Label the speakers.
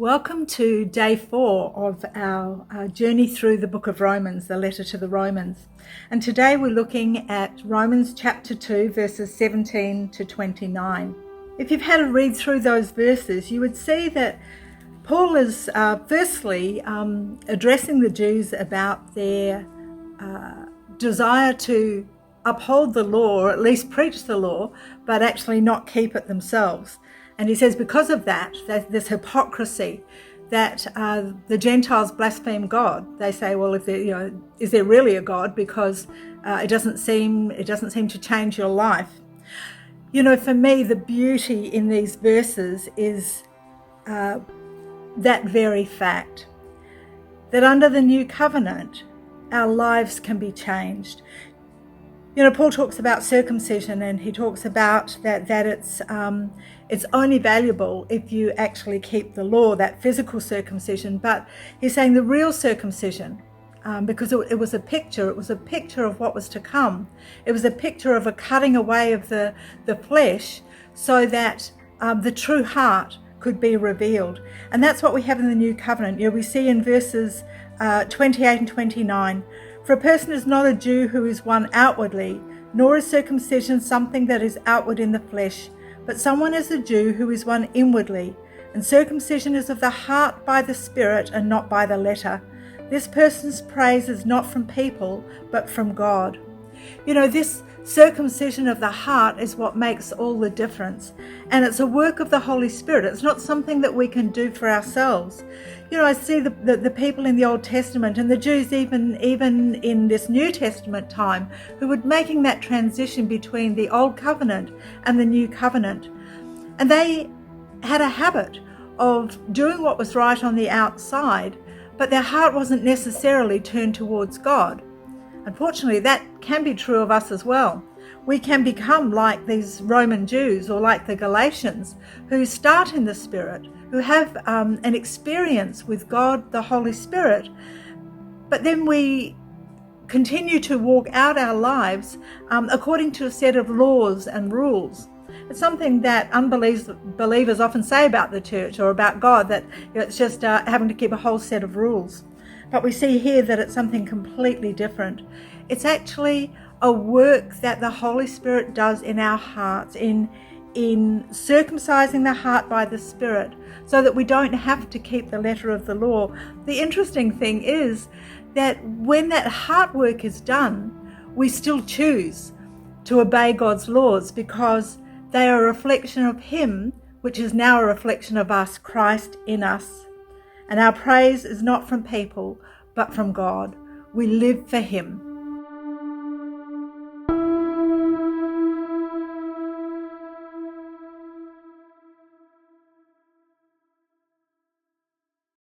Speaker 1: Welcome to day 4 of our journey through the book of Romans, the letter to the Romans. And today we're looking at Romans chapter 2, verses 17 to 29. If you've had a read through those verses, you would see that Paul is firstly addressing the Jews about their desire to uphold the law, or at least preach the law, but actually not keep it themselves. And he says because of that, this hypocrisy, that the Gentiles blaspheme God. They say, well, if there, is there really a God? Because it doesn't seem to change your life. For me, the beauty in these verses is that very fact, that under the new covenant, our lives can be changed. Paul talks about circumcision, and he talks about that it's only valuable if you actually keep the law, that physical circumcision. But he's saying the real circumcision, because it was a picture of what was to come. It was a picture of a cutting away of the flesh so that the true heart could be revealed. And that's what we have in the new covenant. We see in verses 28 and 29, for a person is not a Jew who is one outwardly, nor is circumcision something that is outward in the flesh, but someone is a Jew who is one inwardly, and circumcision is of the heart by the Spirit and not by the letter. This person's praise is not from people, but from God. This circumcision of the heart is what makes all the difference. And it's a work of the Holy Spirit. It's not something that we can do for ourselves. I see the people in the Old Testament and the Jews even in this New Testament time who were making that transition between the Old Covenant and the New Covenant. And they had a habit of doing what was right on the outside, but their heart wasn't necessarily turned towards God. Unfortunately, that can be true of us as well. We can become like these Roman Jews or like the Galatians who start in the Spirit, who have an experience with God, the Holy Spirit, but then we continue to walk out our lives according to a set of laws and rules. It's something that believers often say about the church or about God, that it's just having to keep a whole set of rules. But we see here that it's something completely different. It's actually a work that the Holy Spirit does in our hearts, in circumcising the heart by the Spirit, so that we don't have to keep the letter of the law. The interesting thing is that when that heart work is done, we still choose to obey God's laws because they are a reflection of Him, which is now a reflection of us, Christ in us. And our praise is not from people, but from God. We live for Him.